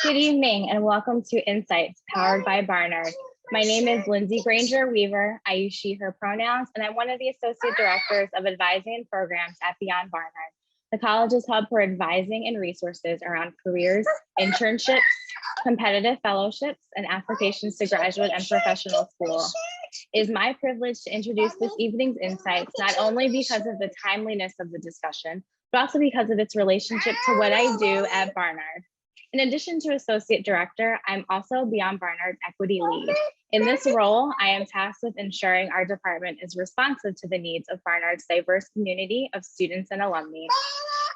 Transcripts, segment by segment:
Good evening and welcome to Insights powered by Barnard. My name is Lindsay Granger Weaver. I use she, her pronouns, and I'm one of the Associate Directors of Advising and Programs at Beyond Barnard, the college's hub for advising and resources around careers, internships, competitive fellowships, and applications to graduate and professional school. It is my privilege to introduce this evening's insights, not only because of the timeliness of the discussion, but also because of its relationship to what I do at Barnard. In addition to Associate Director, I'm also Beyond Barnard's Equity Lead. In this role, I am tasked with ensuring our department is responsive to the needs of Barnard's diverse community of students and alumni.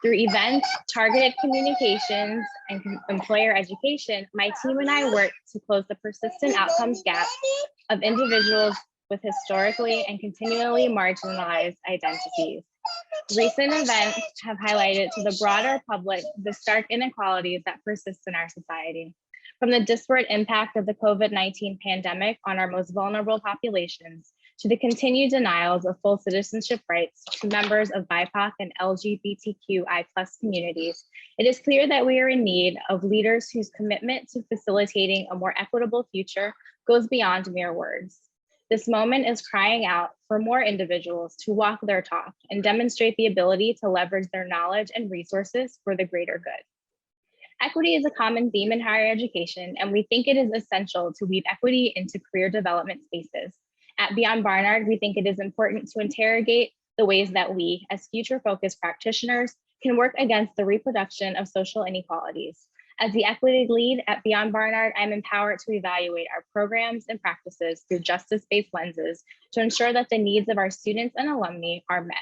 Through events, targeted communications, and employer education, my team and I work to close the persistent outcomes gap of individuals with historically and continually marginalized identities. Recent events have highlighted to the broader public the stark inequalities that persist in our society. From the disparate impact of the COVID-19 pandemic on our most vulnerable populations, to the continued denials of full citizenship rights to members of BIPOC and LGBTQI+ communities, it is clear that we are in need of leaders whose commitment to facilitating a more equitable future goes beyond mere words. This moment is crying out for more individuals to walk their talk and demonstrate the ability to leverage their knowledge and resources for the greater good. Equity is a common theme in higher education, and we think it is essential to weave equity into career development spaces. At Beyond Barnard, we think it is important to interrogate the ways that we, as future-focused practitioners, can work against the reproduction of social inequalities. As the equity lead at Beyond Barnard, I'm empowered to evaluate our programs and practices through justice-based lenses to ensure that the needs of our students and alumni are met.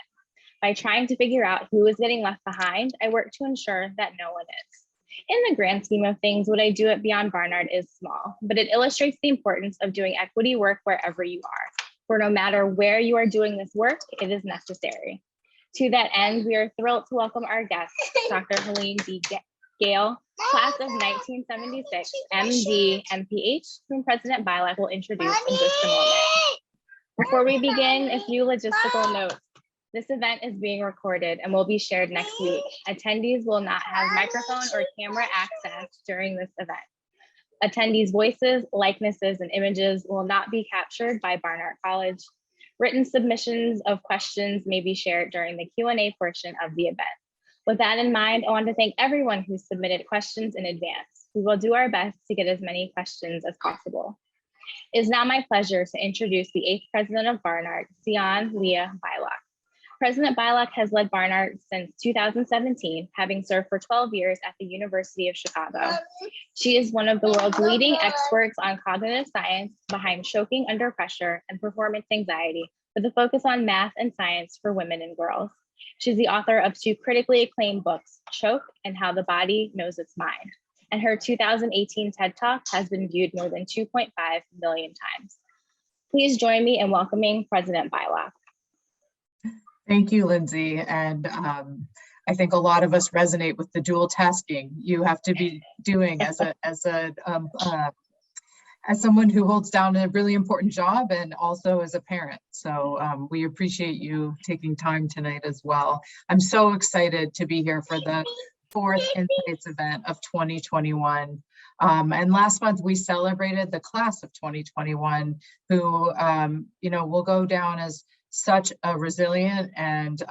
By trying to figure out who is getting left behind, I work to ensure that no one is. In the grand scheme of things, what I do at Beyond Barnard is small, but it illustrates the importance of doing equity work wherever you are. For no matter where you are doing this work, it is necessary. To that end, we are thrilled to welcome our guest, Dr. Helene Gayle, class of 1976, MD, MPH, whom President Beilock will introduce in just a moment. Before we begin, a few logistical notes. This event is being recorded and will be shared next week. Attendees will not have microphone or camera access during this event. Attendees' voices, likenesses, and images will not be captured by Barnard College. Written submissions of questions may be shared during the Q&A portion of the event. With that in mind, I want to thank everyone who submitted questions in advance. We will do our best to get as many questions as possible. It is now my pleasure to introduce the 8th president of Barnard, Sian Leah Beilock. President Beilock has led Barnard since 2017, having served for 12 years at the University of Chicago. She is one of the world's leading experts on cognitive science behind choking under pressure and performance anxiety, with a focus on math and science for women and girls. She's the author of 2 critically acclaimed books, Choke and How the Body Knows Its Mind. And her 2018 TED Talk has been viewed more than 2.5 million times. Please join me in welcoming President Beilock. Thank you, Lindsay. And I think a lot of us resonate with the dual tasking you have to be doing as someone who holds down a really important job and also as a parent. So we appreciate you taking time tonight as well. I'm so excited to be here for the 4th Insights event of 2021. And last month we celebrated the class of 2021 who, will go down as such a resilient and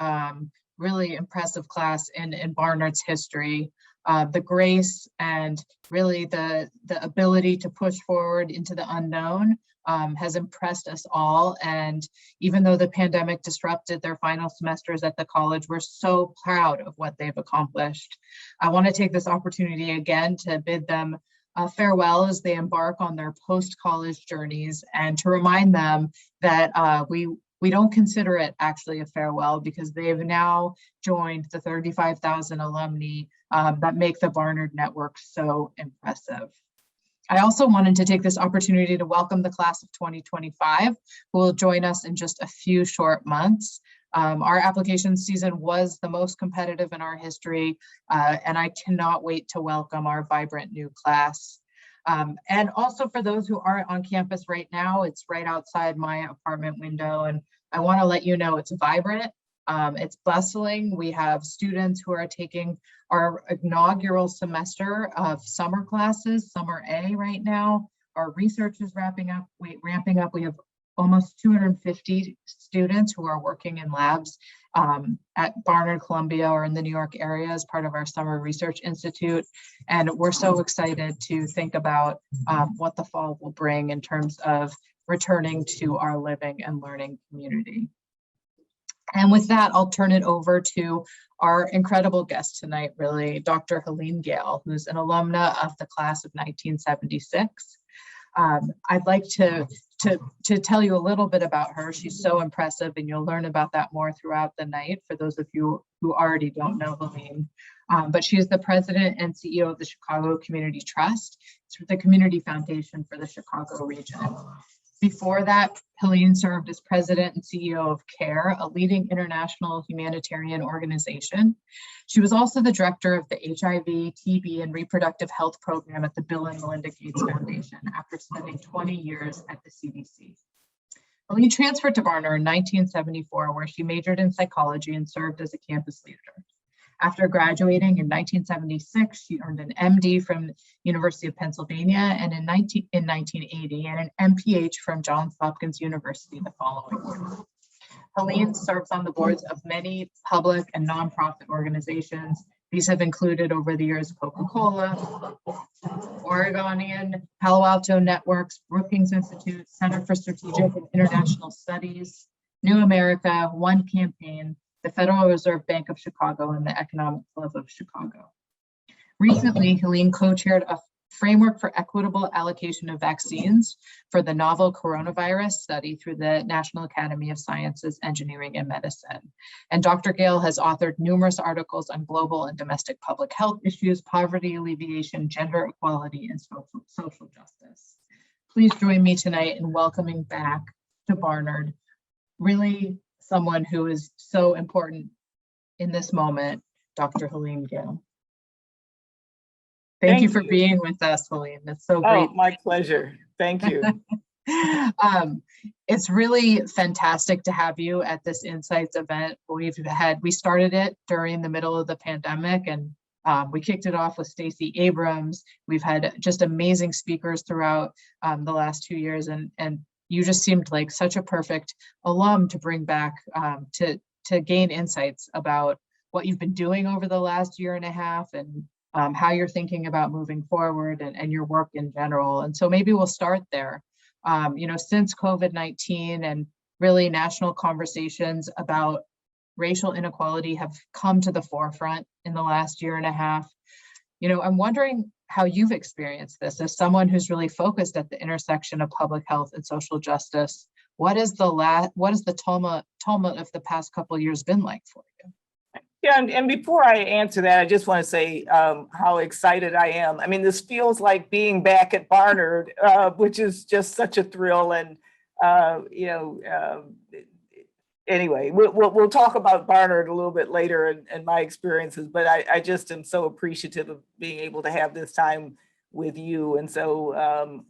really impressive class in Barnard's history. The grace and really the ability to push forward into the unknown has impressed us all. And even though the pandemic disrupted their final semesters at the college, we're so proud of what they've accomplished. I want to take this opportunity again to bid them farewell as they embark on their post-college journeys, and to remind them that we don't consider it actually a farewell, because they've now joined the 35,000 alumni that make the Barnard network so impressive. I also wanted to take this opportunity to welcome the class of 2025, who will join us in just a few short months. Our application season was the most competitive in our history, and I cannot wait to welcome our vibrant new class. And also for those who aren't on campus right now, it's right outside my apartment window, and I want to let you know it's vibrant. It's bustling. We have students who are taking our inaugural semester of summer classes, summer A right now. Our research is ramping up. We have almost 250 students who are working in labs at Barnard, Columbia, or in the New York area as part of our Summer Research Institute. And we're so excited to think about what the fall will bring in terms of returning to our living and learning community. And with that, I'll turn it over to our incredible guest tonight, really, Dr. Helene Gayle, who's an alumna of the class of 1976. I'd like to tell you a little bit about her. She's so impressive, and you'll learn about that more throughout the night for those of you who already don't know Helene. But she is the president and CEO of the Chicago Community Trust. It's the community foundation for the Chicago region. Before that, Helene served as president and CEO of CARE, a leading international humanitarian organization. She was also the director of the HIV, TB, and reproductive health program at the Bill and Melinda Gates Foundation after spending 20 years at the CDC. Helene transferred to Barnard in 1974, where she majored in psychology and served as a campus leader. After graduating in 1976, she earned an MD from University of Pennsylvania and in 1980 and an MPH from Johns Hopkins University the following year. Helene serves on the boards of many public and nonprofit organizations. These have included over the years Coca-Cola, Oregonian, Palo Alto Networks, Brookings Institute, Center for Strategic and International Studies, New America, One Campaign, the Federal Reserve Bank of Chicago, and the Economic Club of Chicago. Recently, Helene co-chaired a framework for equitable allocation of vaccines for the novel coronavirus study through the National Academy of Sciences, Engineering, and Medicine. And Dr. Gayle has authored numerous articles on global and domestic public health issues, poverty alleviation, gender equality, and social justice. Please join me tonight in welcoming back to Barnard, really someone who is so important in this moment, Dr. Helene Gayle. Thank you for being with us, Helene. It's so great. Oh, my pleasure. Thank you. It's really fantastic to have you at this Insights event. We started it during the middle of the pandemic, and we kicked it off with Stacey Abrams. We've had just amazing speakers throughout the last 2 years, and you just seemed like such a perfect alum to bring back to gain insights about what you've been doing over the last year and a half and how you're thinking about moving forward and your work in general. And so maybe we'll start there. Since COVID-19 and really national conversations about racial inequality have come to the forefront in the last year and a half, I'm wondering how you've experienced this as someone who's really focused at the intersection of public health and social justice. What is the tumult of the past couple of years been like for you? Yeah, and before I answer that, I just want to say how excited I am. I mean, this feels like being back at Barnard, which is just such a thrill. And anyway, we'll talk about Barnard a little bit later and my experiences. But I just am so appreciative of being able to have this time with you, and so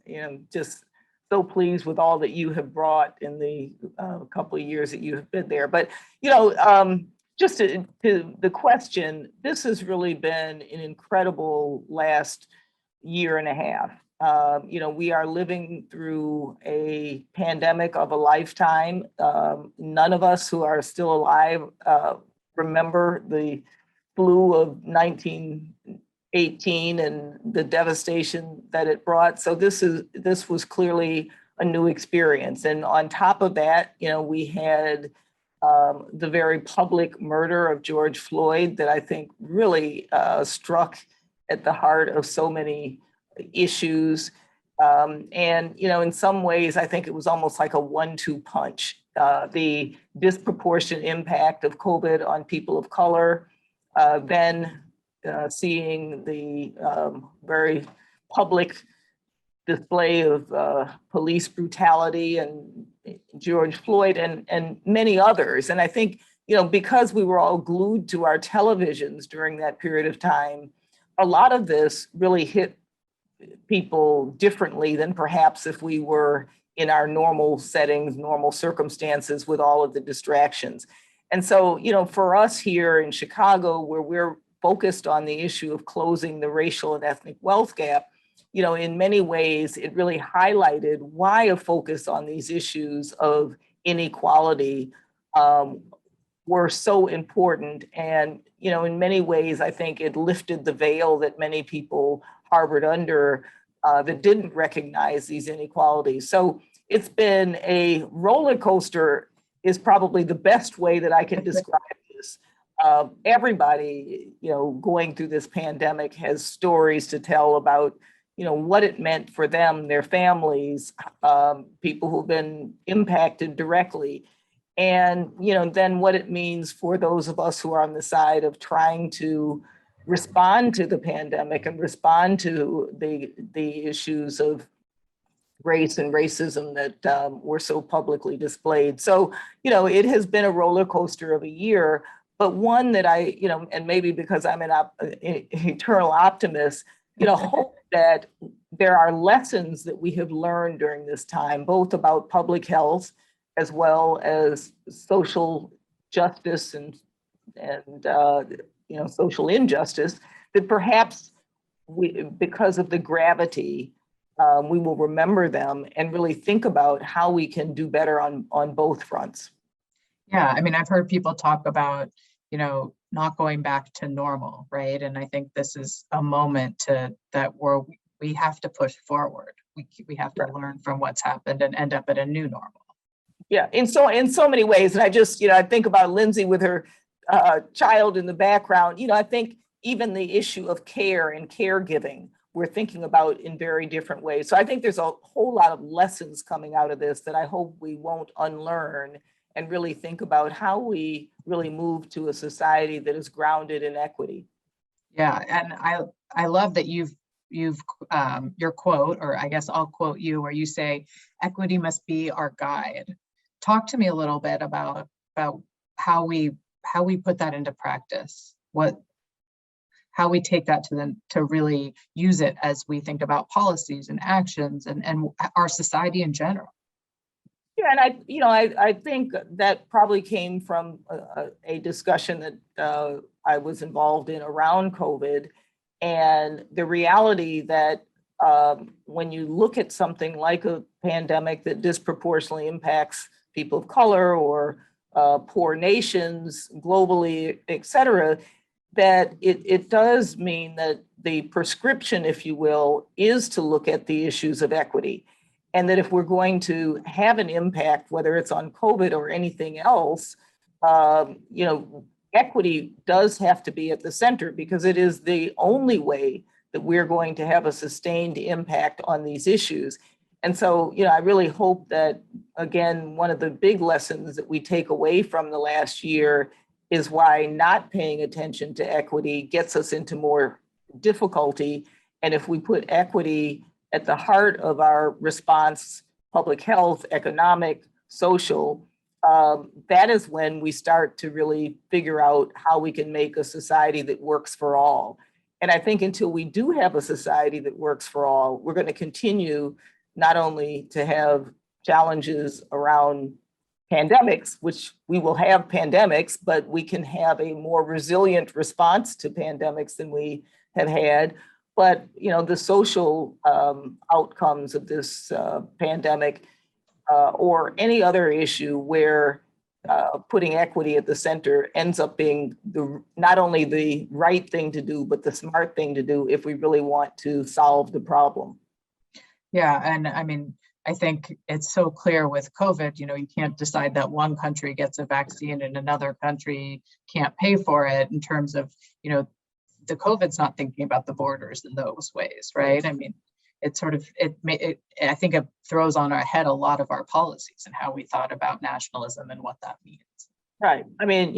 just so pleased with all that you have brought in the couple of years that you have been there. But just to the question, this has really been an incredible last year and a half. We are living through a pandemic of a lifetime. None of us who are still alive remember the flu of 1918 and the devastation that it brought. So this was clearly a new experience. And on top of that, we had the very public murder of George Floyd that I think really struck at the heart of so many issues. In some ways, I think it was almost like a 1-2 punch. The disproportionate impact of COVID on people of color, then seeing the very public display of police brutality and George Floyd and many others. And I think, because we were all glued to our televisions during that period of time, a lot of this really hit people differently than perhaps if we were in our normal settings, normal circumstances with all of the distractions. And so, for us here in Chicago, where we're focused on the issue of closing the racial and ethnic wealth gap, in many ways, it really highlighted why a focus on these issues of inequality were so important. And, in many ways, I think it lifted the veil that many people harbored under that didn't recognize these inequalities. So it's been a roller coaster is probably the best way that I can describe this. Everybody, going through this pandemic has stories to tell about, what it meant for them, their families, people who've been impacted directly. And, then what it means for those of us who are on the side of trying to respond to the pandemic and respond to the issues of race and racism that were so publicly displayed. So, it has been a roller coaster of a year, but one that I, and maybe because I'm an eternal optimist, hope that there are lessons that we have learned during this time, both about public health as well as social justice and social injustice, that perhaps because of the gravity, we will remember them and really think about how we can do better on both fronts. Yeah, I mean, I've heard people talk about, not going back to normal, right? And I think this is a moment that we have to push forward. We have to learn from what's happened and end up at a new normal. Yeah, in so many ways. And I just, I think about Lindsay with her child in the background. I think even the issue of care and caregiving, we're thinking about in very different ways. So I think there's a whole lot of lessons coming out of this that I hope we won't unlearn and really think about how we really move to a society that is grounded in equity. Yeah, and I love that you've your quote, or I guess I'll quote you, where you say, "Equity must be our guide." Talk to me a little bit about how we put that into practice. How we take that to really use it as we think about policies and actions and our society in general. Yeah, and I think that probably came from a discussion that I was involved in around COVID, and the reality that when you look at something like a pandemic that disproportionately impacts people of color or poor nations globally, et cetera, that it does mean that the prescription, if you will, is to look at the issues of equity. And that if we're going to have an impact, whether it's on COVID or anything else, equity does have to be at the center, because it is the only way that we're going to have a sustained impact on these issues. And so, I really hope that, again, one of the big lessons that we take away from the last year is why not paying attention to equity gets us into more difficulty. And if we put equity at the heart of our response, public health, economic, social, that is when we start to really figure out how we can make a society that works for all. And I think until we do have a society that works for all, we're going to continue not only to have challenges around pandemics, which we will have pandemics, but we can have a more resilient response to pandemics than we have had. But, the social outcomes of this pandemic or any other issue where putting equity at the center ends up being not only the right thing to do, but the smart thing to do if we really want to solve the problem. Yeah, and I mean, I think it's so clear with COVID, you can't decide that one country gets a vaccine and another country can't pay for it, in terms of, the COVID's not thinking about the borders in those ways, right? I mean, it's sort of, I think it throws on our head a lot of our policies and how we thought about nationalism and what that means. Right. I mean,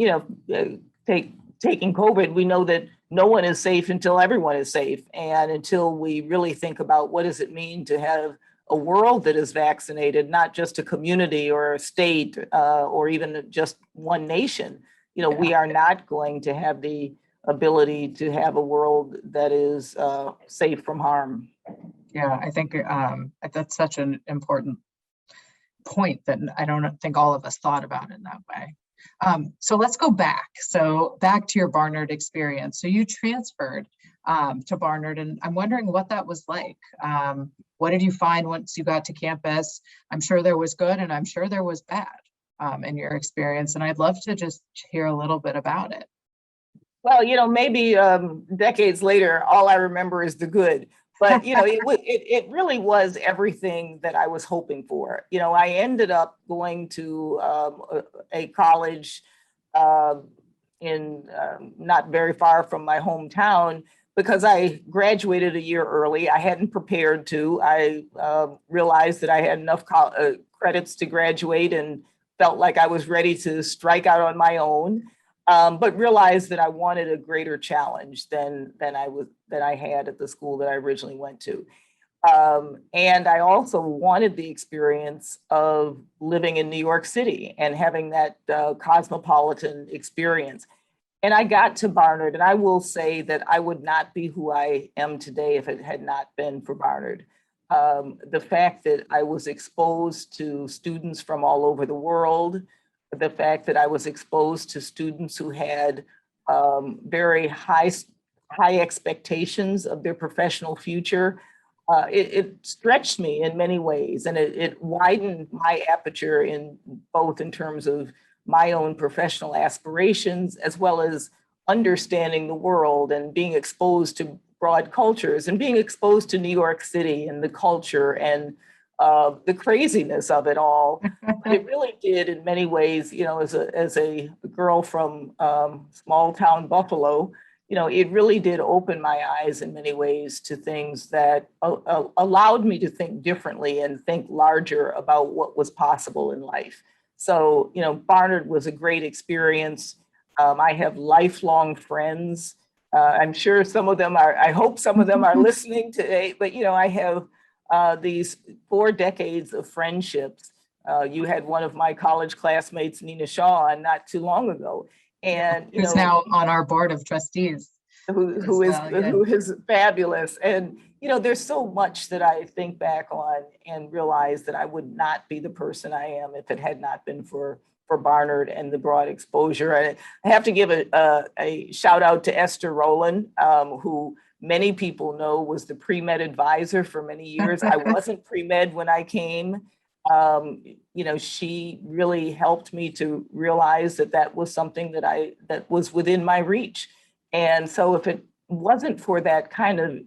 taking COVID, we know that no one is safe until everyone is safe. And until we really think about what does it mean to have a world that is vaccinated, not just a community or a state or even just one nation, we are not going to have the ability to have a world that is safe from harm. Yeah, I think that's such an important point that I don't think all of us thought about in that way. So let's go back. So back to your Barnard experience. So you transferred to Barnard, and I'm wondering what that was like. What did you find once you got to campus? I'm sure there was good and I'm sure there was bad in your experience. And I'd love to just hear a little bit about it. Well, maybe decades later, all I remember is the good. But, it really was everything that I was hoping for. I ended up going to a college in not very far from my hometown because I graduated a year early. I hadn't prepared to. I realized that I had enough credits to graduate and felt like I was ready to strike out on my own. But realized that I wanted a greater challenge than I had at the school that I originally went to. And I also wanted the experience of living in New York City and having that cosmopolitan experience. And I got to Barnard, and I will say that I would not be who I am today if it had not been for Barnard. The fact that I was exposed to students from all over the world, the fact that I was exposed to students who had very high expectations of their professional future, it stretched me in many ways, and it widened my aperture in terms of my own professional aspirations, as well as understanding the world and being exposed to broad cultures and being exposed to New York City and the culture and the craziness of it all. But it really did, in many ways, as a girl from small town Buffalo, it really did open my eyes in many ways to things that allowed me to think differently and think larger about what was possible in life. So, Barnard was a great experience. I have lifelong friends. I'm sure some of them I hope some of them are listening today, but, I have these 4 decades of friendships. You had one of my college classmates, Nina Shaw, on not too long ago. And who's now on our board of trustees. Who is fabulous. And, there's so much that I think back on and realize that I would not be the person I am if it had not been for Barnard and the broad exposure. I have to give a shout out to Esther Rowland, who many people know was the pre-med advisor for many years. I wasn't pre-med when I came. She really helped me to realize that was something that was within my reach. And so if it wasn't for that kind of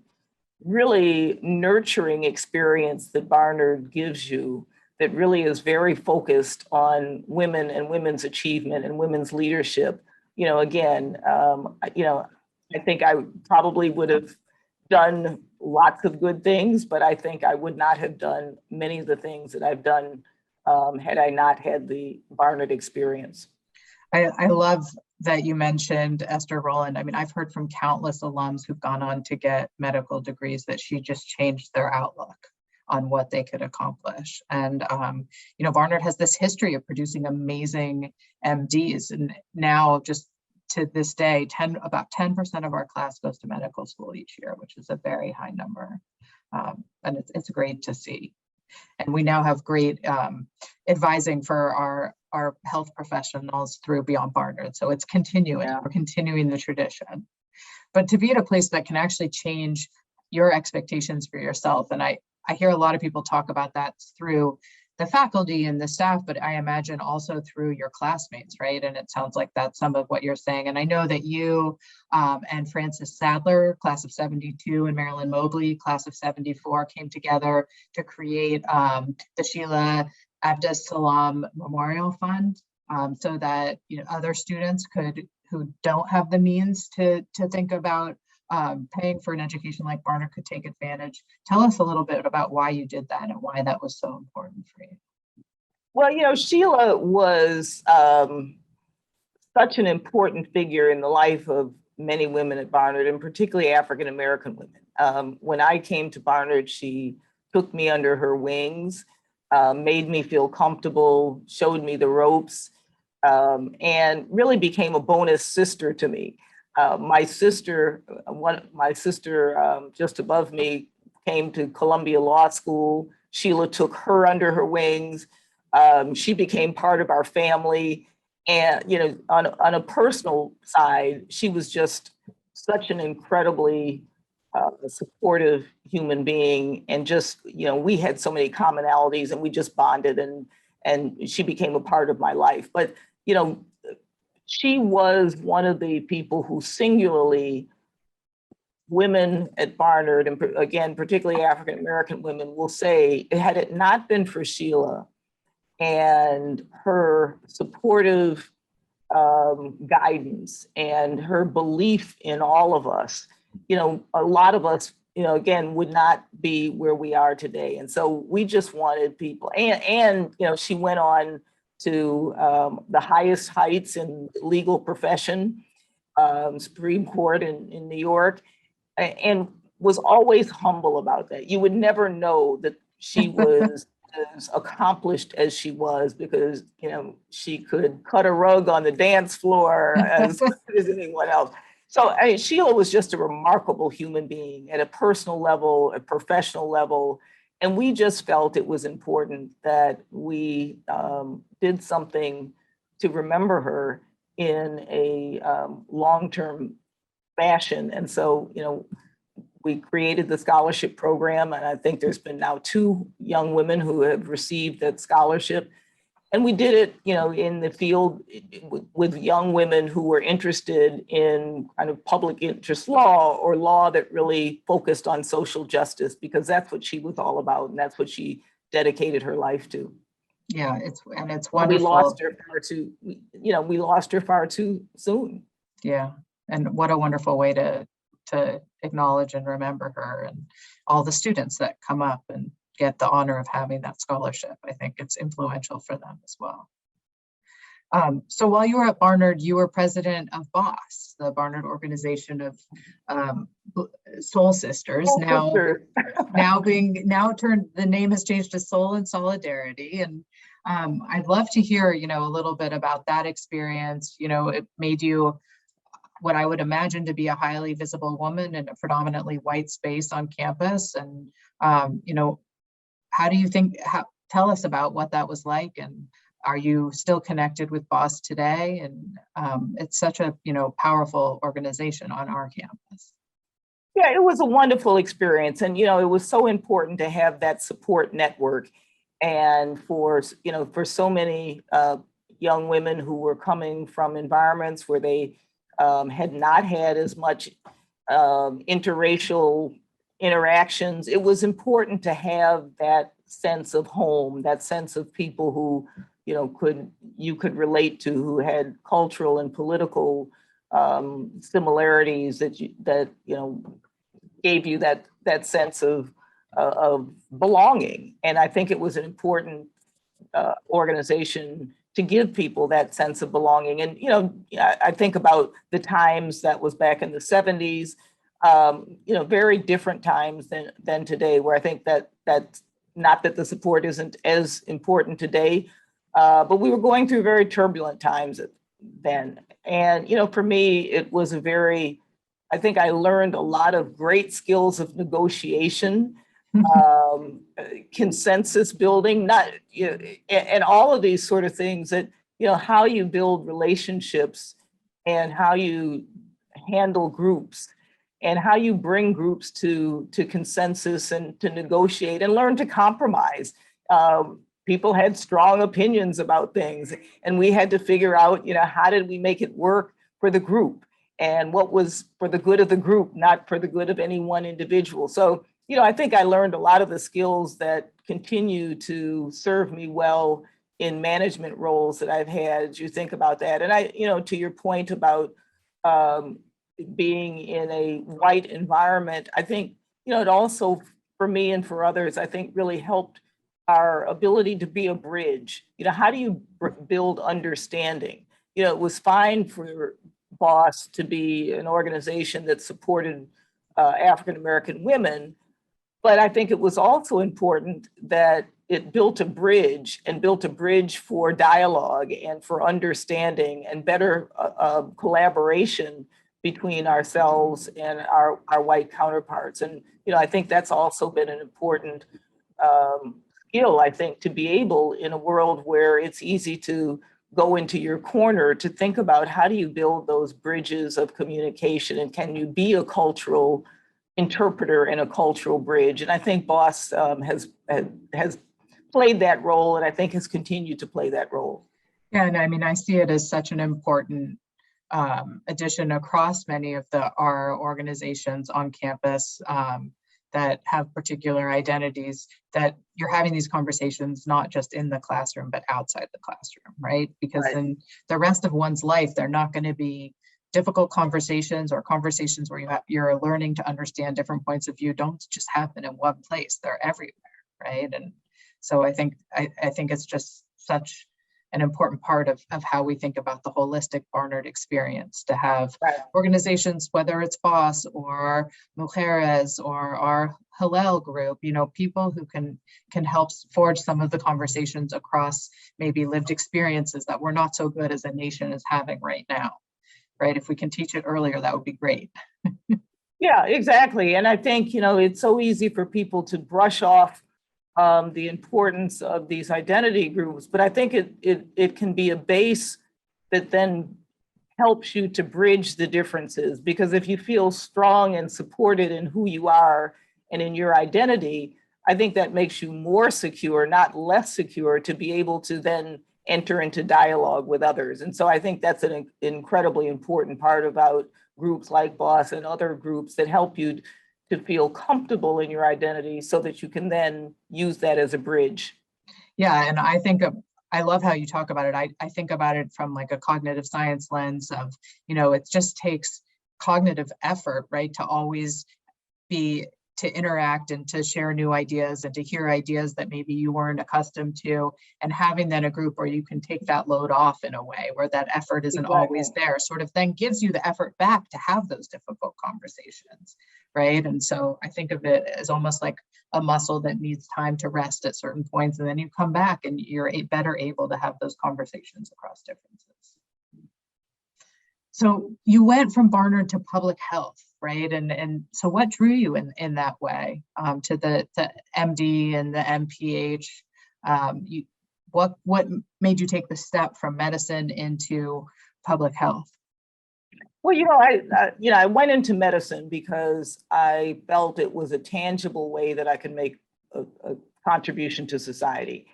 really nurturing experience that Barnard gives you, that really is very focused on women and women's achievement and women's leadership, I think I probably would have done lots of good things, but I think I would not have done many of the things that I've done had I not had the Barnard experience. I love that you mentioned Esther Rowland. I mean, I've heard from countless alums who've gone on to get medical degrees that she just changed their outlook on what they could accomplish. And, Barnard has this history of producing amazing MDs. And now just to this day, about 10% of our class goes to medical school each year, which is a very high number. And it's great to see. And we now have great advising for our health professionals through Beyond Barnard. So it's continuing, we're continuing the tradition. But to be at a place that can actually change your expectations for yourself. And I hear a lot of people talk about that through the faculty and the staff, but I imagine also through your classmates, right? And it sounds like that's some of what you're saying. And I know that you and Frances Sadler, class of 72, and Marilyn Mobley, class of 74, came together to create the Sheila Abdus Salam Memorial Fund, so that other students who don't have the means to think about paying for an education like Barnard could take advantage. Tell us a little bit about why you did that and why that was so important for you. Well, Sheila was such an important figure in the life of many women at Barnard, and particularly African-American women. When I came to Barnard, she took me under her wings, made me feel comfortable, showed me the ropes, and really became a bonus sister to me. My sister just above me came to Columbia Law School. Sheila took her under her wings. She became part of our family. And, on a personal side, she was just such an incredibly supportive human being. And just, we had so many commonalities and we just bonded, and she became a part of my life. But, she was one of the people who singularly, women at Barnard, and again, particularly African-American women, will say, had it not been for Sheila and her supportive guidance and her belief in all of us, a lot of us, again, would not be where we are today. And so we just wanted people, and she went on to the highest heights in legal profession, Supreme Court in New York, and was always humble about that. You would never know that she was as accomplished as she was because, she could cut a rug on the dance floor as good as anyone else. So Sheila was just a remarkable human being at a personal level, a professional level. And we just felt it was important that we did something to remember her in a long-term fashion. And so, we created the scholarship program, and I think there's been now 2 young women who have received that scholarship. And we did it, in the field with young women who were interested in kind of public interest law, or law that really focused on social justice, because that's what she was all about, and that's what she dedicated her life to. Yeah, it's wonderful. We lost her far too soon. Yeah, and what a wonderful way to acknowledge and remember her, and all the students that come up and get the honor of having that scholarship. I think it's influential for them as well. So while you were at Barnard, you were president of BOSS, the Barnard organization of Soul Sisters. The name has changed to Soul in Solidarity. And I'd love to hear, a little bit about that experience. It made you what I would imagine to be a highly visible woman in a predominantly white space on campus. And, how do you think, tell us about what that was like, and are you still connected with BOSS today? And it's such a, powerful organization on our campus. Yeah, it was a wonderful experience. And, it was so important to have that support network. And for so many young women who were coming from environments where they had not had as much interracial interactions, it was important to have that sense of home, that sense of people who, you could relate to, who had cultural and political similarities that gave you that sense of belonging. And I think it was an important organization to give people that sense of belonging. And, I think about the times that was back in the 70s, very different times than today, where I think that's not that the support isn't as important today, but we were going through very turbulent times then. And, for me, it was I think I learned a lot of great skills of negotiation, consensus building, and all of these sort of things that, how you build relationships and how you handle groups and how you bring groups to consensus and to negotiate and learn to compromise. People had strong opinions about things, and we had to figure out, how did we make it work for the group, and what was for the good of the group, not for the good of any one individual. So, I think I learned a lot of the skills that continue to serve me well in management roles that I've had, as you think about that. And to your point about being in a white environment, I think, it also, for me and for others, I think really helped our ability to be a bridge. How do you build understanding? It was fine for BOSS to be an organization that supported African-American women, but I think it was also important that it built a bridge for dialogue and for understanding and better collaboration between ourselves and our white counterparts. And, I think that's also been an important skill, I think, to be able, in a world where it's easy to go into your corner to think about how do you build those bridges of communication, and can you be a cultural interpreter and a cultural bridge? And I think BOSS has played that role, and I think has continued to play that role. Yeah, and I mean, I see it as such an important addition across many of our organizations on campus that have particular identities, that you're having these conversations not just in the classroom, but outside the classroom, right? Because Right. in the rest of one's life, they're not going to be difficult conversations, or conversations where you're learning to understand different points of view don't just happen in one place, they're everywhere, right? And so I think it's just such an important part of how we think about the holistic Barnard experience, to have Right. organizations, whether it's BOSS or Mujeres or our Hillel group, people who can help forge some of the conversations across maybe lived experiences that we're not so good as a nation as having right now, right? If we can teach it earlier, that would be great. Yeah, exactly. And I think, it's so easy for people to brush off the importance of these identity groups, but I think it can be a base that then helps you to bridge the differences. Because if you feel strong and supported in who you are and in your identity, I think that makes you more secure, not less secure, to be able to then enter into dialogue with others. And so I think that's an incredibly important part about groups like BOSS and other groups that help you to feel comfortable in your identity so that you can then use that as a bridge. Yeah, and I love how you talk about it. I think about it from like a cognitive science lens of, it just takes cognitive effort, right? To always to interact and to share new ideas and to hear ideas that maybe you weren't accustomed to, and having then a group where you can take that load off in a way where that effort isn't always there, sort of then gives you the effort back to have those difficult conversations, right? And so I think of it as almost like a muscle that needs time to rest at certain points, and then you come back and you're better able to have those conversations across differences. So you went from Barnard to public health, right? And so what drew you in that way to the MD and the MPH? What made you take the step from medicine into public health? Well, I went into medicine because I felt it was a tangible way that I could make a contribution to society.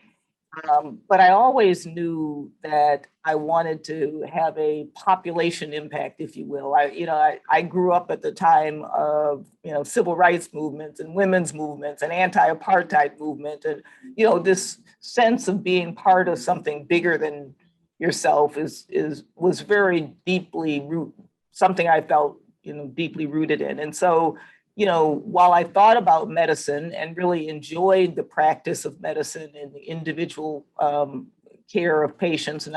But I always knew that I wanted to have a population impact, if you will. I grew up at the time of, civil rights movements and women's movements and anti-apartheid movement. And, this sense of being part of something bigger than yourself was very deeply something I felt, deeply rooted in. And so, while I thought about medicine and really enjoyed the practice of medicine and the individual care of patients, and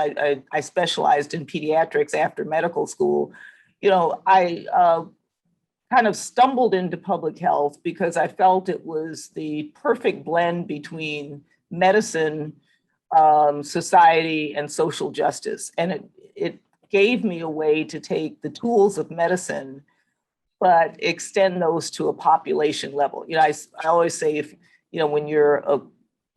I specialized in pediatrics after medical school, I kind of stumbled into public health because I felt it was the perfect blend between medicine, society, and social justice. And it gave me a way to take the tools of medicine but extend those to a population level. I always say, if when you're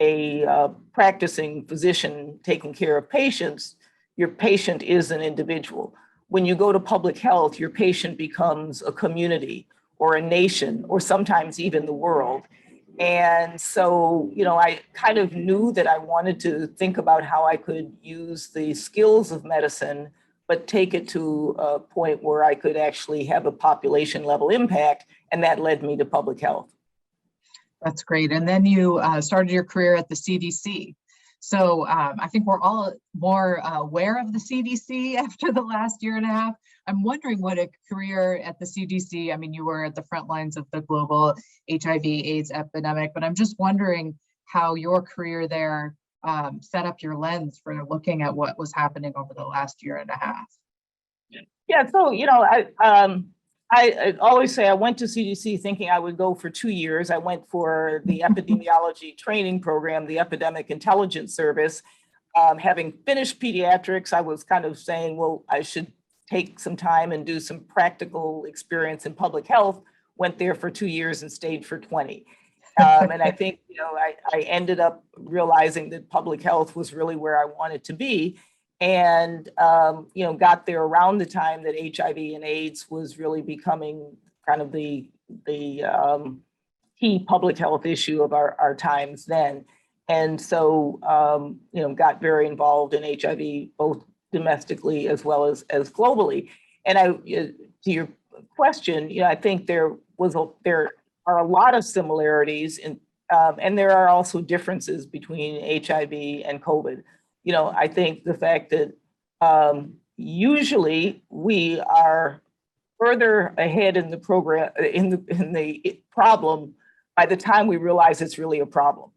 a practicing physician taking care of patients, your patient is an individual. When you go to public health, your patient becomes a community or a nation, or sometimes even the world. And so, I kind of knew that I wanted to think about how I could use the skills of medicine but take it to a point where I could actually have a population level impact. And that led me to public health. That's great. And then you started your career at the CDC. So I think we're all more aware of the CDC after the last year and a half. I'm wondering what a career at the CDC, I mean, you were at the front lines of the global HIV/AIDS epidemic, but I'm just wondering how your career there set up your lens for looking at what was happening over the last year and a half. Yeah, so, I always say I went to CDC thinking I would go for 2 years. I went for the epidemiology training program, the Epidemic Intelligence Service. Having finished pediatrics, I was kind of saying, well, I should take some time and do some practical experience in public health. Went there for 2 years and stayed for 20. And I think, I ended up realizing that public health was really where I wanted to be. and got there around the time that HIV and AIDS was really becoming kind of the key public health issue of our times then. And so, got very involved in HIV, both domestically as well as globally. And to your question, I think there are a lot of similarities and there are also differences between HIV and COVID. I think the fact that usually we are further ahead in the program, in the problem by the time we realize it's really a problem.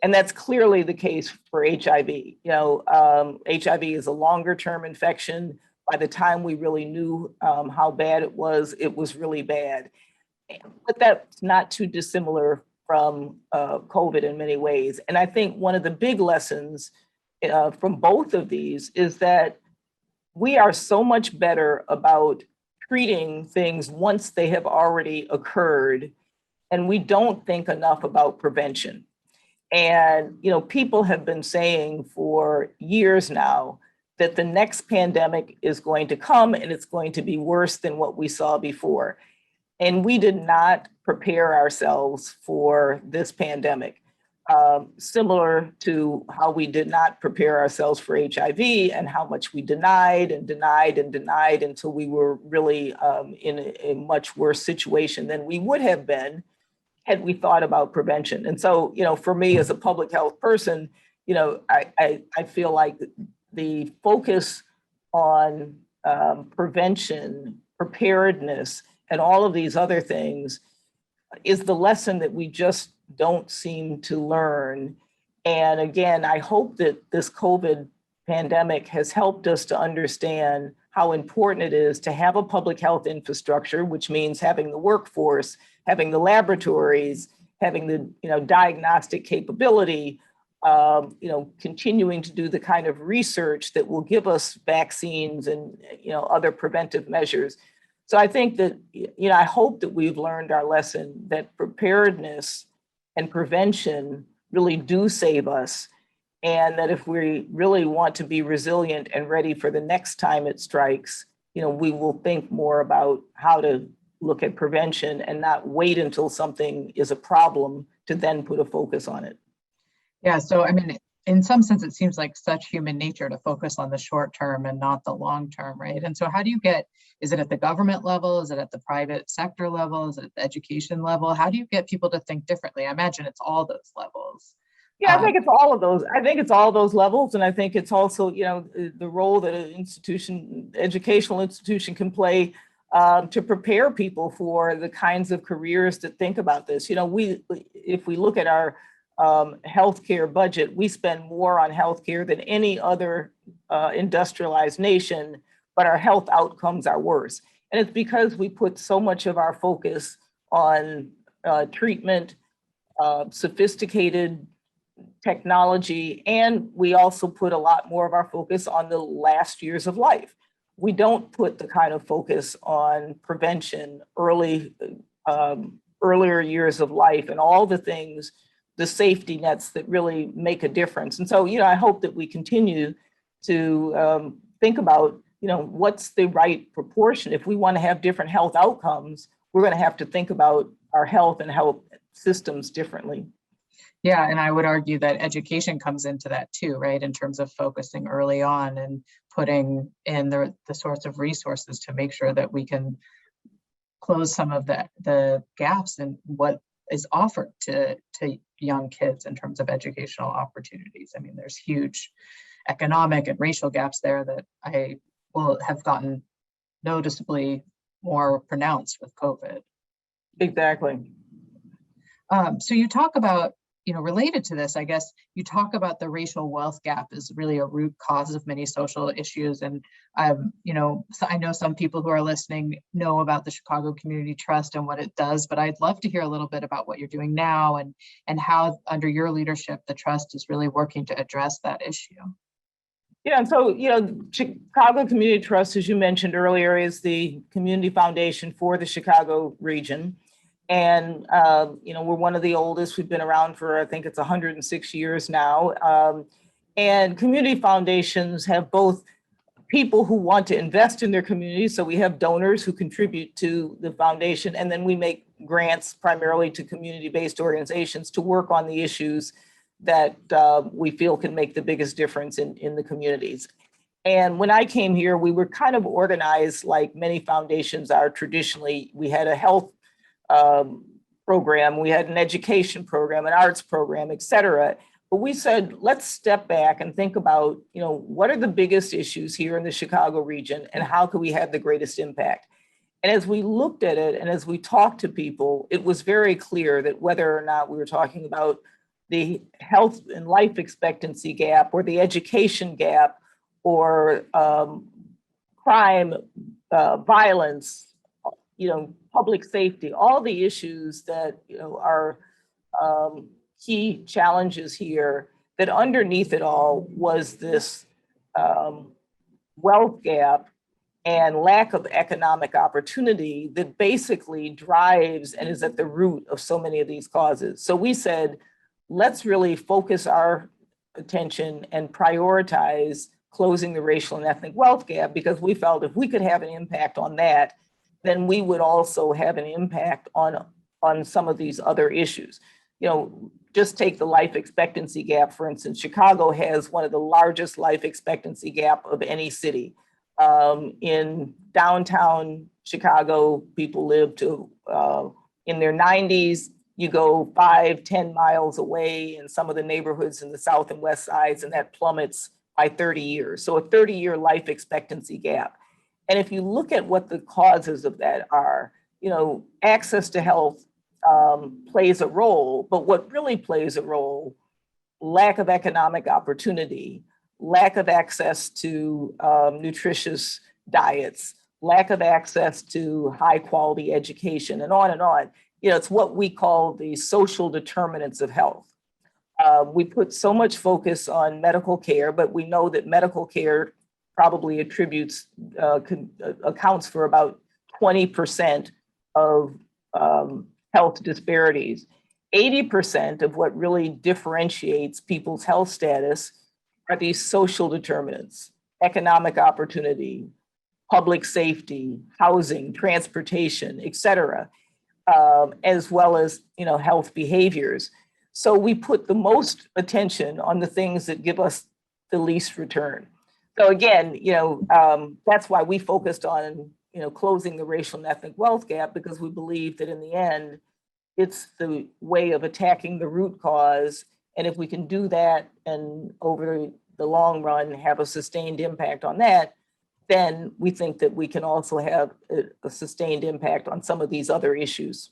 And that's clearly the case for HIV. HIV is a longer term infection. By the time we really knew how bad it was really bad. But that's not too dissimilar from COVID in many ways. And I think one of the big lessons from both of these is that we are so much better about treating things once they have already occurred, and we don't think enough about prevention. And people have been saying for years now that the next pandemic is going to come and it's going to be worse than what we saw before. And we did not prepare ourselves for this pandemic, similar to how we did not prepare ourselves for HIV and how much we denied until we were really in a much worse situation than we would have been had we thought about prevention. And so, for me as a public health person, I feel like the focus on prevention, preparedness, and all of these other things is the lesson that we just don't seem to learn. And again, I hope that this COVID pandemic has helped us to understand how important it is to have a public health infrastructure, which means having the workforce, having the laboratories, having the diagnostic capability, continuing to do the kind of research that will give us vaccines and other preventive measures. So I think that, I hope that we've learned our lesson that preparedness and prevention really do save us. And that if we really want to be resilient and ready for the next time it strikes, we will think more about how to look at prevention and not wait until something is a problem to then put a focus on it. Yeah, so I mean, in some sense, it seems like such human nature to focus on the short term and not the long term, right? And so how do you is it at the government level? Is it at the private sector level? Is it at the education level? How do you get people to think differently? I imagine it's all those levels. Yeah, I think it's all of those. I think it's all those levels. And I think it's also, the role that an educational institution can play to prepare people for the kinds of careers that think about this. If we look at our healthcare budget, we spend more on healthcare than any other industrialized nation, but our health outcomes are worse. And it's because we put so much of our focus on treatment, sophisticated technology, and we also put a lot more of our focus on the last years of life. We don't put the kind of focus on prevention, earlier years of life, and all the things, the safety nets that really make a difference. And so, I hope that we continue to think about, what's the right proportion. If we want to have different health outcomes, we're going to have to think about our health and health systems differently. Yeah, and I would argue that education comes into that too, right? In terms of focusing early on and putting in the sorts of resources to make sure that we can close some of the gaps in what is offered to young kids in terms of educational opportunities. I mean, there's huge economic and racial gaps there that I will have gotten noticeably more pronounced with COVID. Exactly. So you talk about, related to this, I guess you talk about the racial wealth gap is really a root cause of many social issues. And, so I know some people who are listening know about the Chicago Community Trust and what it does, but I'd love to hear a little bit about what you're doing now and how under your leadership, the trust is really working to address that issue. Yeah, and so, Chicago Community Trust, as you mentioned earlier, is the community foundation for the Chicago region. And, we're one of the oldest. We've been around for, I think it's 106 years now. And community foundations have both people who want to invest in their communities. So we have donors who contribute to the foundation, and then we make grants primarily to community-based organizations to work on the issues that we feel can make the biggest difference in the communities. And when I came here, we were kind of organized like many foundations are traditionally. We had a health program, we had an education program, an arts program, et cetera. But we said, let's step back and think about, what are the biggest issues here in the Chicago region and how can we have the greatest impact? And as we looked at it and as we talked to people, it was very clear that whether or not we were talking about the health and life expectancy gap or the education gap or crime, violence, public safety, all the issues that are key challenges here, that underneath it all was this wealth gap and lack of economic opportunity that basically drives and is at the root of so many of these causes. So we said, let's really focus our attention and prioritize closing the racial and ethnic wealth gap, because we felt if we could have an impact on that, then we would also have an impact on some of these other issues. Just take the life expectancy gap, for instance. Chicago has one of the largest life expectancy gap of any city. In downtown Chicago, people live to in their 90s. You go 5-10 miles away in some of the neighborhoods in the south and west sides, and that plummets by 30 years. So a 30-year life expectancy gap. And if you look at what the causes of that are, access to health plays a role, but what really plays a role, lack of economic opportunity, lack of access to nutritious diets, lack of access to high quality education, and on and on. It's what we call the social determinants of health. We put so much focus on medical care, but we know that medical care probably accounts for about 20% of health disparities. 80% of what really differentiates people's health status are these social determinants: economic opportunity, public safety, housing, transportation, et cetera, as well as health behaviors. So we put the most attention on the things that give us the least return. So again, that's why we focused on closing the racial and ethnic wealth gap, because we believe that in the end, it's the way of attacking the root cause. And if we can do that and over the long run have a sustained impact on that, then we think that we can also have a sustained impact on some of these other issues.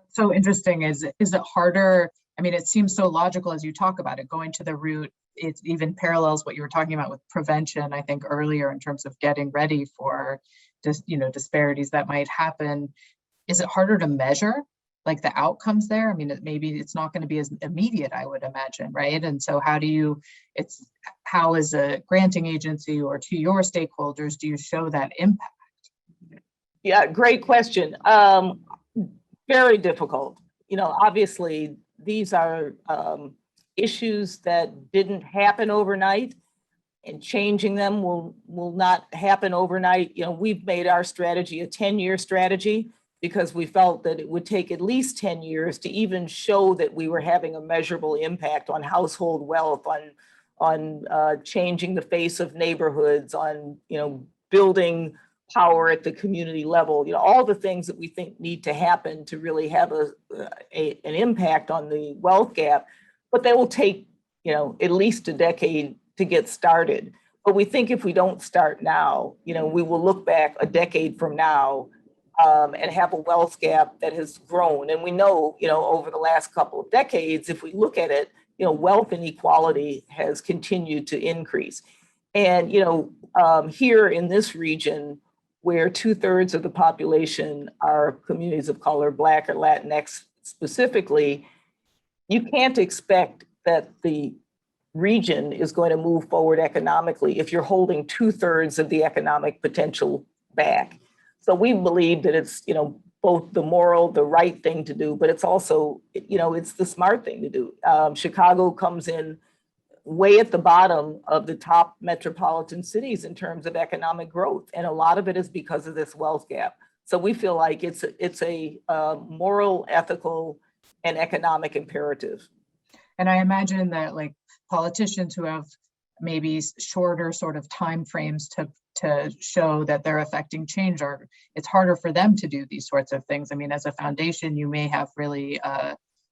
So interesting. Is it harder? I mean, it seems so logical as you talk about it, going to the root. It even parallels what you were talking about with prevention, I think, earlier, in terms of getting ready for just, disparities that might happen. Is it harder to measure, like, the outcomes there? I mean, maybe it's not going to be as immediate, I would imagine, right? And so how as a granting agency or to your stakeholders do you show that impact? Yeah, great question. Very difficult. Obviously, these are issues that didn't happen overnight, and changing them will not happen overnight. We've made our strategy a 10-year strategy because we felt that it would take at least 10 years to even show that we were having a measurable impact on household wealth, on changing the face of neighborhoods, on building power at the community level. All the things that we think need to happen to really have an impact on the wealth gap, but they will take at least a decade to get started. But we think if we don't start now, we will look back a decade from now and have a wealth gap that has grown. And we know, over the last couple of decades, if we look at it, wealth inequality has continued to increase. And, here in this region, where 2/3 of the population are communities of color, Black or Latinx specifically, you can't expect that the region is going to move forward economically if you're holding 2/3 of the economic potential back. So we believe that it's, both the moral, the right thing to do, but it's also, it's the smart thing to do. Chicago comes in way at the bottom of the top metropolitan cities in terms of economic growth. And a lot of it is because of this wealth gap. So we feel like it's a moral, ethical, and economic imperative. And I imagine that like politicians who have maybe shorter sort of timeframes to show that they're affecting change, or it's harder for them to do these sorts of things. I mean, as a foundation, you may have really,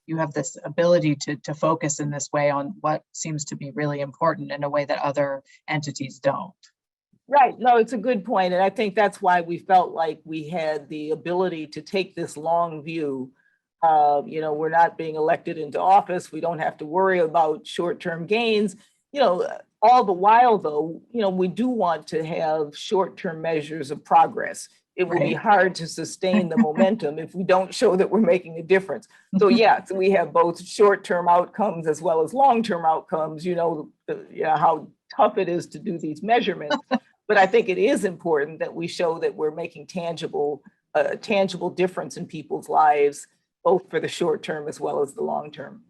you have this ability to focus in this way on what seems to be really important in a way that other entities don't. Right. No, it's a good point. And I think that's why we felt like we had the ability to take this long view. We're not being elected into office. We don't have to worry about short-term gains. All the while, though, we do want to have short-term measures of progress. It will be hard to sustain the momentum if we don't show that we're making a difference. So so we have both short-term outcomes as well as long-term outcomes, how tough it is to do these measurements. But I think it is important that we show that we're making a tangible difference in people's lives, both for the short term as well as the long term.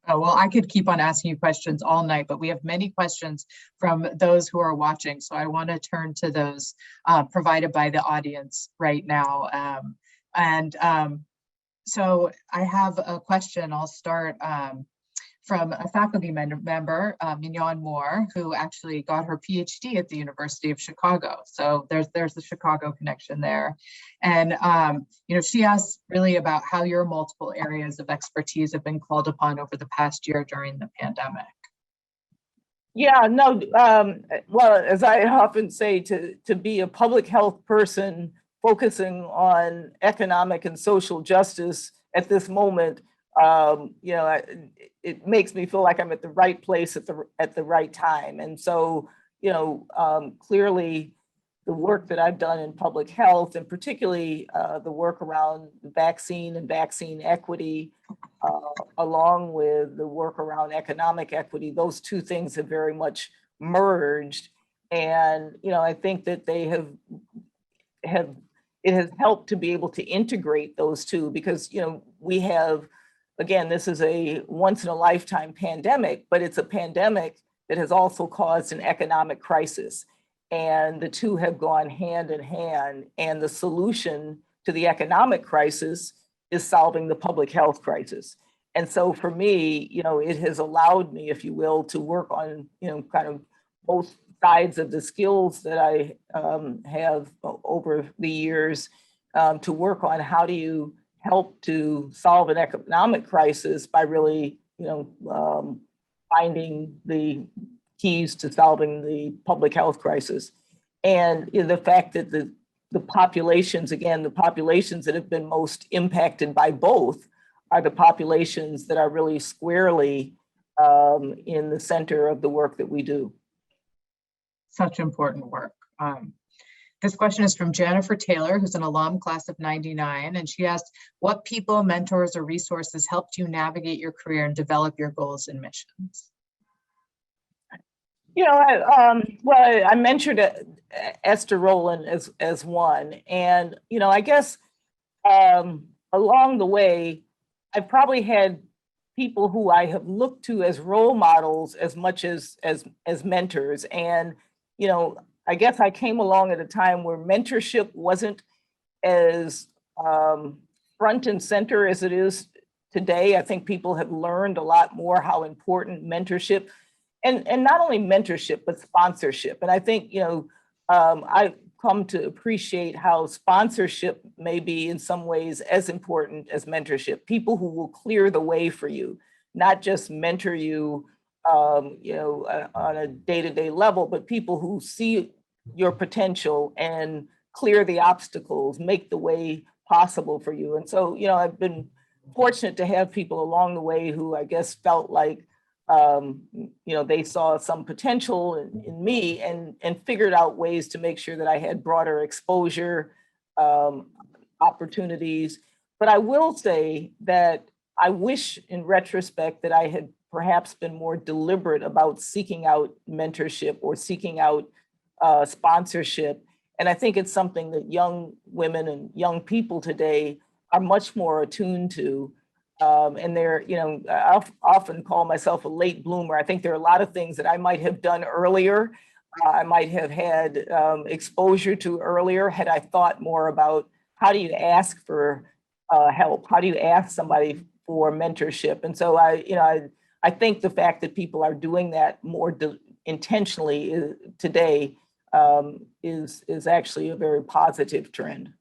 Oh, well, I could keep on asking you questions all night, but we have many questions from those who are watching. So I want to turn to those provided by the audience right now. So I have a question. I'll start from a faculty member, Mignon Moore, who actually got her PhD at the University of Chicago. So there's the Chicago connection there. And, she asked really about how your multiple areas of expertise have been called upon over the past year during the pandemic. Yeah, no, well, as I often say, to be a public health person focusing on economic and social justice at this moment, it makes me feel like I'm at the right place at the right time. And so, clearly the work that I've done in public health, and particularly the work around vaccine and vaccine equity, along with the work around economic equity, those two things have very much merged. And, I think that they it has helped to be able to integrate those two because, we have, again, this is a once in a lifetime pandemic, but it's a pandemic that has also caused an economic crisis. And the two have gone hand in hand. And the solution to the economic crisis is solving the public health crisis. And so for me, it has allowed me, if you will, to work on, kind of both sides of the skills that I have over the years to work on how do you help to solve an economic crisis by really, finding the keys to solving the public health crisis. And the fact that the populations, again, the populations that have been most impacted by both are the populations that are really squarely in the center of the work that we do. Such important work. This question is from Jennifer Taylor, who's an alum, class of '99, and she asked, what people, mentors, or resources helped you navigate your career and develop your goals and missions? I mentioned Esther Rowland as one, and I guess along the way, I've probably had people who I have looked to as role models as much as mentors, and I guess I came along at a time where mentorship wasn't as front and center as it is today. I think people have learned a lot more how important mentorship and not only mentorship, but sponsorship. And I think, I've come to appreciate how sponsorship may be in some ways as important as mentorship. People who will clear the way for you, not just mentor you on a day-to-day level, but people who see your potential and clear the obstacles, make the way possible for you. And so, I've been fortunate to have people along the way who I guess felt like, they saw some potential in me and figured out ways to make sure that I had broader exposure, opportunities. But I will say that I wish in retrospect that I had perhaps been more deliberate about seeking out mentorship or seeking out sponsorship. And I think it's something that young women and young people today are much more attuned to. And they're, I often call myself a late bloomer. I think there are a lot of things that I might have done earlier. I might have had exposure to earlier had I thought more about how do you ask for help? How do you ask somebody for mentorship? And so I think the fact that people are doing that more intentionally today is actually a very positive trend.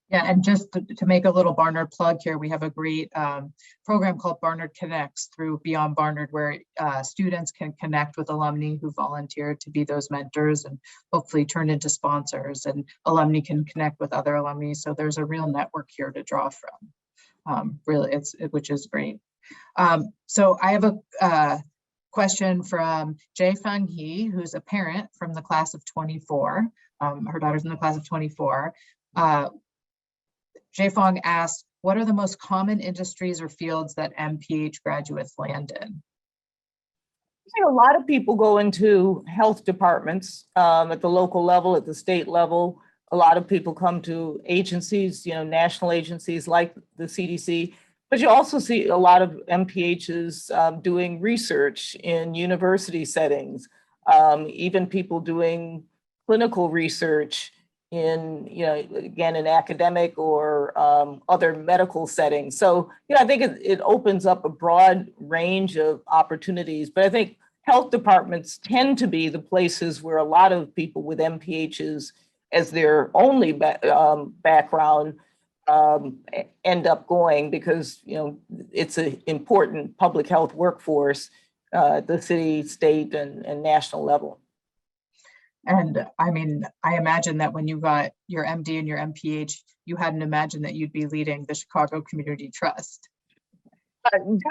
Yeah, and just to make a little Barnard plug here, we have a great program called Barnard Connects through Beyond Barnard, where students can connect with alumni who volunteered to be those mentors and hopefully turn into sponsors, and alumni can connect with other alumni. So there's a real network here to draw from. Really, which is great. So I have a question from Jae Feng Hee, who's a parent from the class of 24. Her daughter's in the class of 24. Jae Feng asked, what are the most common industries or fields that MPH graduates land in? I think a lot of people go into health departments at the local level, at the state level. A lot of people come to agencies, national agencies like the CDC, but you also see a lot of MPHs doing research in university settings, even people doing clinical research in, again, in academic or other medical settings. So, I think it opens up a broad range of opportunities, but I think health departments tend to be the places where a lot of people with MPHs as their only background end up going because, it's an important public health workforce at the city, state, and national level. And I mean, I imagine that when you got your MD and your MPH, you hadn't imagined that you'd be leading the Chicago Community Trust.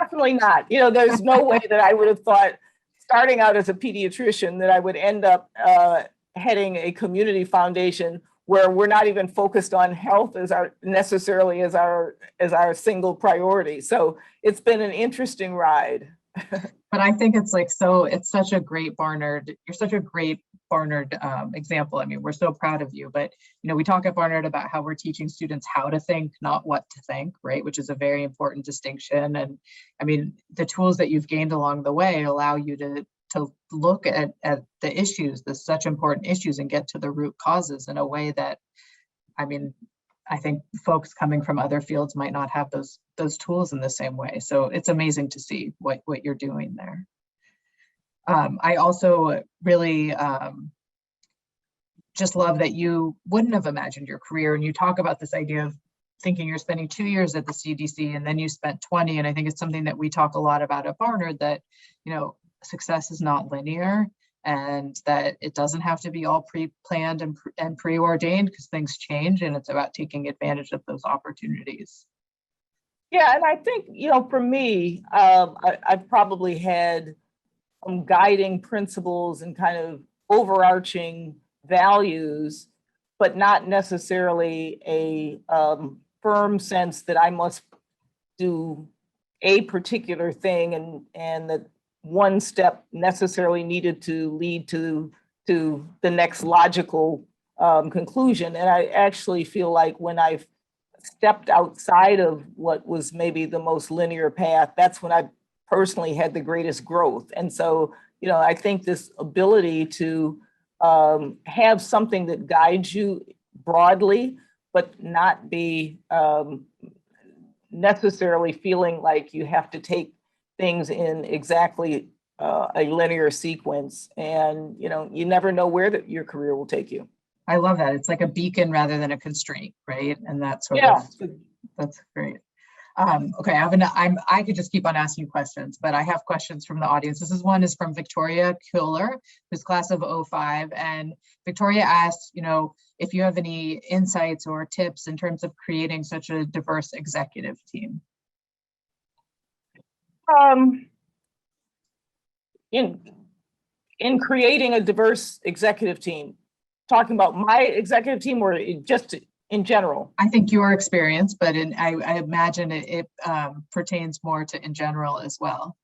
Definitely not. There's no way that I would have thought, starting out as a pediatrician, that I would end up heading a community foundation where we're not even focused on health as necessarily as our single priority. So it's been an interesting ride. But I think it's it's such a great Barnard. You're such a great Barnard example. I mean, we're so proud of you, but we talk at Barnard about how we're teaching students how to think, not what to think, right? Which is a very important distinction. And I mean, the tools that you've gained along the way allow you to look at the issues, the such important issues, and get to the root causes in a way that, I mean, I think folks coming from other fields might not have those tools in the same way. So it's amazing to see what you're doing there. I also really just love that you wouldn't have imagined your career, and you talk about this idea of thinking you're spending 2 years at the CDC and then you spent 20. And I think it's something that we talk a lot about at Barnard, that success is not linear, and that it doesn't have to be all pre-planned and preordained, because things change, and it's about taking advantage of those opportunities. Yeah, and I think, for me, I've probably had some guiding principles and kind of overarching values, but not necessarily a firm sense that I must do a particular thing and that one step necessarily needed to lead to the next logical conclusion. And I actually feel like when I've stepped outside of what was maybe the most linear path, that's when I personally had the greatest growth. And so, I think this ability to have something that guides you broadly, but not be necessarily feeling like you have to take things in exactly a linear sequence. And, you never know where your career will take you. I love that. It's like a beacon rather than a constraint, right? And that's that's great. Okay, I could just keep on asking questions, but I have questions from the audience. One is from Victoria Kuhler, who's class of 05. And Victoria asked, if you have any insights or tips in terms of creating such a diverse executive team. In creating a diverse executive team, talking about my executive team or just in general? I think your experience, but I imagine it pertains more to in general as well.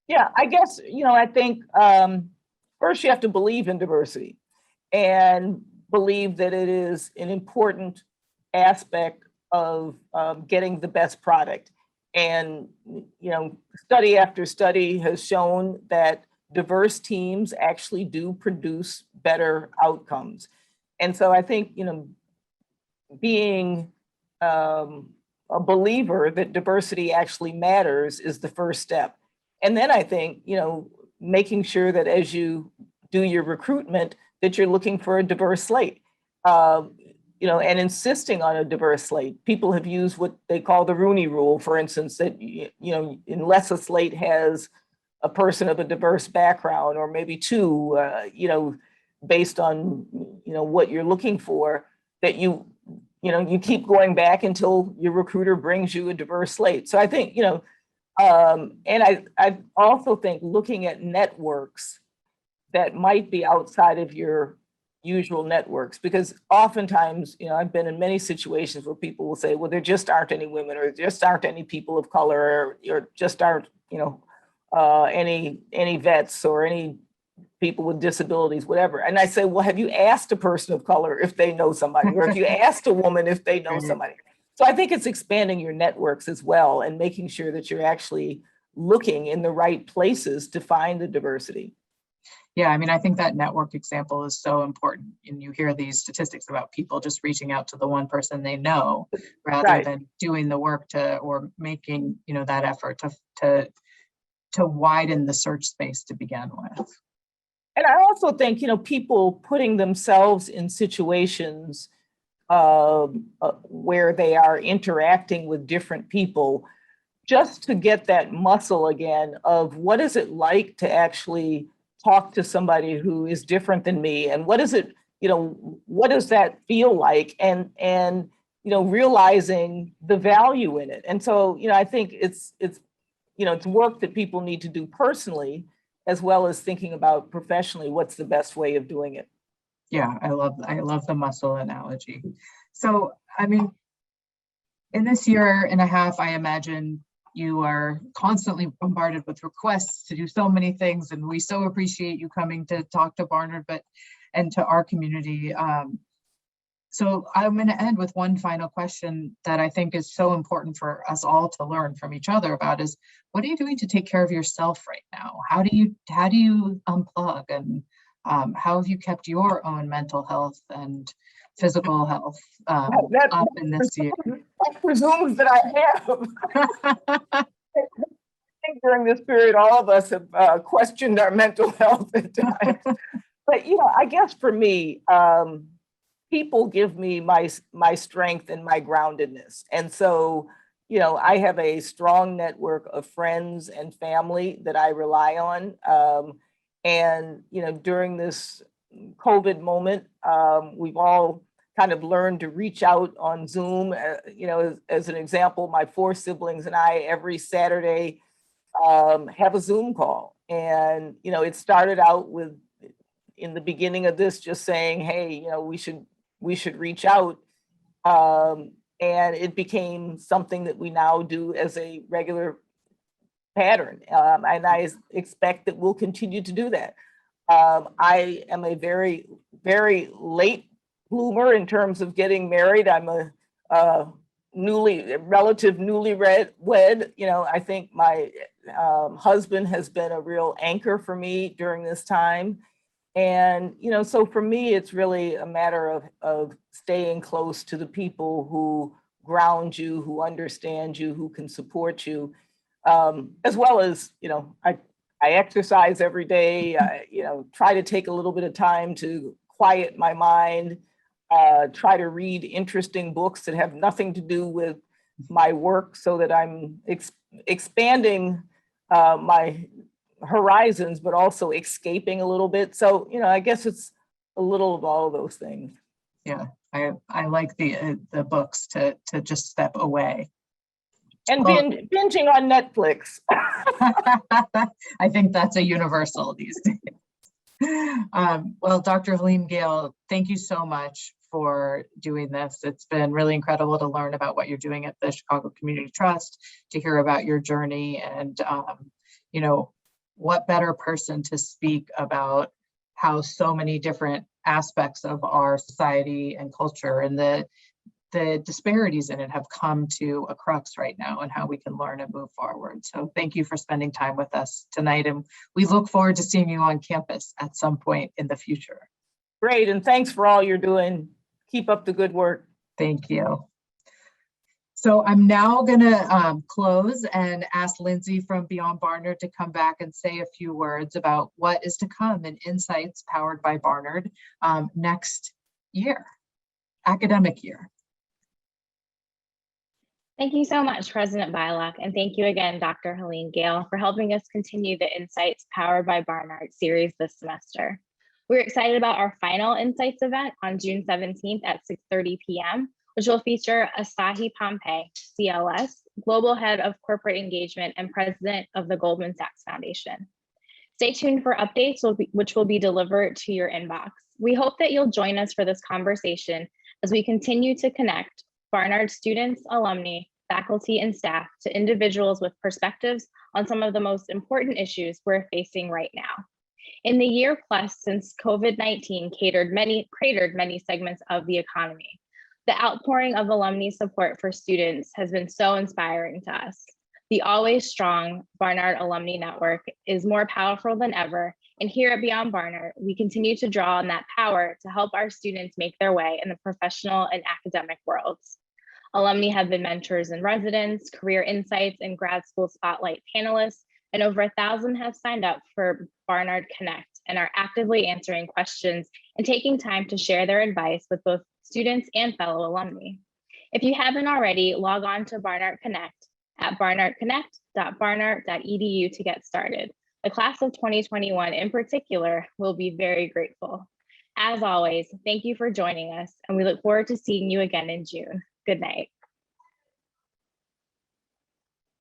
Yeah, I guess, I think first you have to believe in diversity and believe that it is an important aspect of getting the best product. And, study after study has shown that diverse teams actually do produce better outcomes. And so I think, being a believer that diversity actually matters is the first step. And then I think, making sure that as you do your recruitment, that you're looking for a diverse slate. And insisting on a diverse slate. People have used what they call the Rooney Rule, for instance, that, unless a slate has a person of a diverse background, or maybe two, based on, what you're looking for, that you keep going back until your recruiter brings you a diverse slate. So I think, and I also think looking at networks that might be outside of your usual networks, because oftentimes, I've been in many situations where people will say, well, there just aren't any women, or there just aren't any people of color, or just aren't, any vets or any people with disabilities, whatever. And I say, well, have you asked a person of color if they know somebody, or if you asked a woman if they know somebody? So I think it's expanding your networks as well, and making sure that you're actually looking in the right places to find the diversity. Yeah, I mean, I think that network example is so important. And you hear these statistics about people just reaching out to the one person they know, rather than doing the work or making, that effort to widen the search space to begin with. And I also think, people putting themselves in situations where they are interacting with different people, just to get that muscle again of what is it like to actually talk to somebody who is different than me, and what is it, what does that feel like, and realizing the value in it. And so, I think it's work that people need to do personally, as well as thinking about professionally, what's the best way of doing it. Yeah, I love the muscle analogy. So, I mean, in this year and a half, I imagine you are constantly bombarded with requests to do so many things, and we so appreciate you coming to talk to Barnard, and to our community. So I'm going to end with one final question that I think is so important for us all to learn from each other about is, what are you doing to take care of yourself right now? How do you unplug, and how have you kept your own mental health and physical health up in this year? That presumes that I have. I think during this period, all of us have questioned our mental health at times. But, I guess for me, people give me my strength and my groundedness. And so, I have a strong network of friends and family that I rely on. And, during this COVID moment, we've all kind of learned to reach out on Zoom. As an example, my 4 siblings and I, every Saturday, have a Zoom call. And, it started out with, in the beginning of this, just saying, hey, we should reach out. And it became something that we now do as a regular pattern. And I expect that we'll continue to do that. I am a very, very late bloomer in terms of getting married. I'm a relative newlywed. I think my husband has been a real anchor for me during this time. And, so for me, it's really a matter of staying close to the people who ground you, who understand you, who can support you, as well as, I exercise every day. I, try to take a little bit of time to quiet my mind, try to read interesting books that have nothing to do with my work, so that I'm expanding my horizons, but also escaping a little bit. So, I guess it's a little of all of those things. Yeah, I like the books to just step away. And binging on Netflix. I think that's a universal these days. Well, Dr. Helene Gayle, thank you so much for doing this. It's been really incredible to learn about what you're doing at the Chicago Community Trust, to hear about your journey, and what better person to speak about how so many different aspects of our society and culture, and the the disparities in it have come to a crux right now and how we can learn and move forward. So thank you for spending time with us tonight. And we look forward to seeing you on campus at some point in the future. Great, and thanks for all you're doing. Keep up the good work. Thank you. So I'm now gonna close and ask Lindsay from Beyond Barnard to come back and say a few words about what is to come in Insights powered by Barnard next year, academic year. Thank you so much, President Beilock, and thank you again, Dr. Helene Gayle, for helping us continue the Insights Powered by Barnard series this semester. We're excited about our final Insights event on June 17th at 6:30 p.m., which will feature Asahi Pompey, CLS, Global Head of Corporate Engagement and President of the Goldman Sachs Foundation. Stay tuned for updates, which will be delivered to your inbox. We hope that you'll join us for this conversation as we continue to connect Barnard students, alumni, faculty, and staff to individuals with perspectives on some of the most important issues we're facing right now. In the year plus since COVID-19 cratered many segments of the economy, the outpouring of alumni support for students has been so inspiring to us. The always strong Barnard Alumni Network is more powerful than ever, and here at Beyond Barnard, we continue to draw on that power to help our students make their way in the professional and academic worlds. Alumni have been mentors in residence, career insights, and grad school spotlight panelists, and over 1,000 have signed up for Barnard Connect and are actively answering questions and taking time to share their advice with both students and fellow alumni. If you haven't already, log on to Barnard Connect at barnardconnect.barnard.edu to get started. The class of 2021 in particular will be very grateful. As always, thank you for joining us, and we look forward to seeing you again in June. Good night.